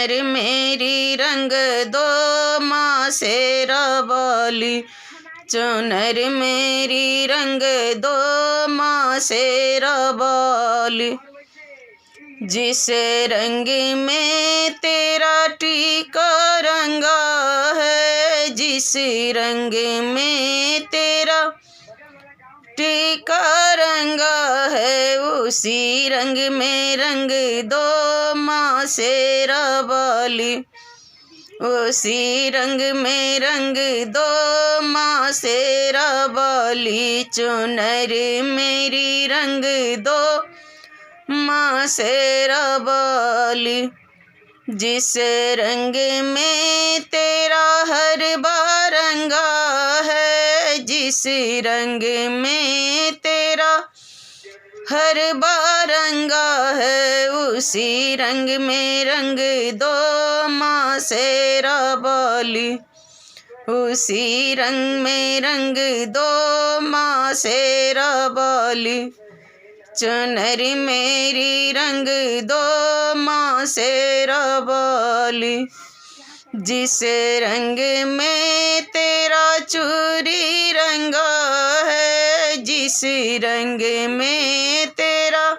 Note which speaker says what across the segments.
Speaker 1: चुनर मेरी रंग दो माँ शेरा वाली। चुनर मेरी रंग दो माँ शेरा वाली। जिस रंग में तेरा टीका रंगा है, जिस रंग में तेरा टीका रंगा है, उसी रंग में रंग दो माँ शेरा वाली। उसी रंग में रंग दो माँ शेरा वाली। चुनर मेरी रंग दो माँ शेरा वाली। जिस रंग में तेरा हर बारंगा है, जिस रंग में तेरा हर बारंगा है, उसी रंग में रंग दो माँ शेरा वाली। उसी रंग में रंग दो माँ शेरा वाली। चुनर मेरी रंग दो माँ शेरा वाली। जिस रंग में तेरा चूड़ी रंगा है, जिस रंग में तेरा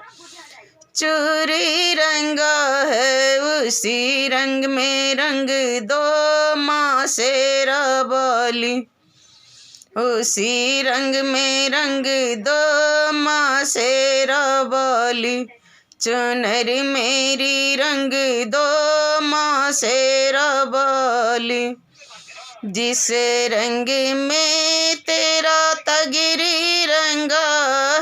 Speaker 1: चूड़ी रंगा है, उसी रंग में रंग दो माँ शेरा वाली। उसी रंग में रंग दो माँ शेरा वाली। चुनर मेरी रंग दो माँ शेरा वाली। जिस रंग में तेरा तगरी रंगा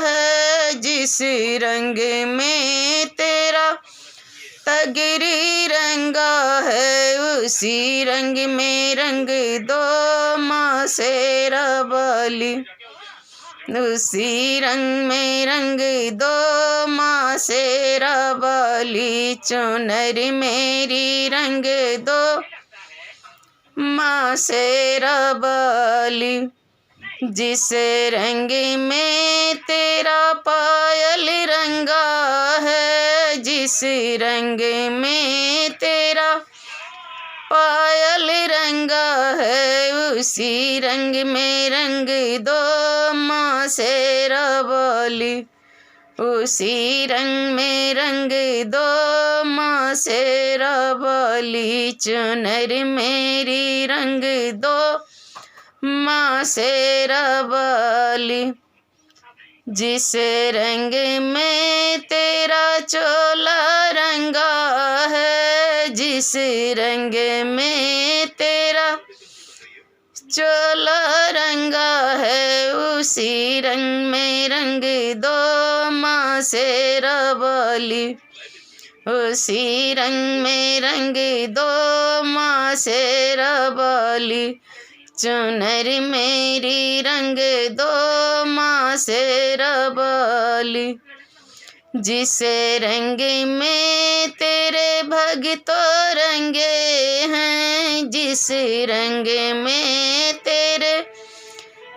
Speaker 1: है, जिस रंग में तेरा तगरी रंगा है, उसी रंग में रंग दो माँ शेरा वाली। उसी रंग में रंग दो माँ शेरा वाली। चुनर मेरी रंग दो माँ शेरा वाली। जिस रंग में तेरा पायल रंगा है, जिस रंग में तेरा पायल रंगा है, उसी रंग में रंग दो माँ शेरा वाली। उसी रंग में रंग दो माँ शेरा वाली। चुनर मेरी रंग दो माँ शेरा वाली। जिस रंग में तेरा चोला रंगा है, जिस रंग में तेरा चोला रंगा है, उसी रंग में रंग दो माँ शेरा वाली। उसी रंग में रंग दो माँ शेरा वाली। चुनर मेरी रंग दो माँ शेरा वाली। जिस रंग में तेरे भगतों रंगे हैं, जिस रंग में तेरे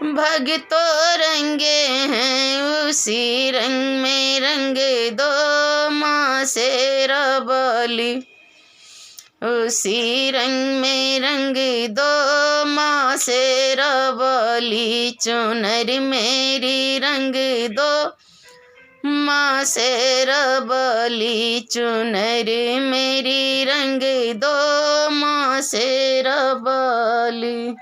Speaker 1: भगतों रंगे हैं, उसी रंग में रंग दो माँ शेरा वाली। उसी रंग में रंग दो माँ शेरा वाली। चुनर मेरी रंग दो माँ शेरा वाली। चुनर मेरी रंग दो माँ शेरा वाली।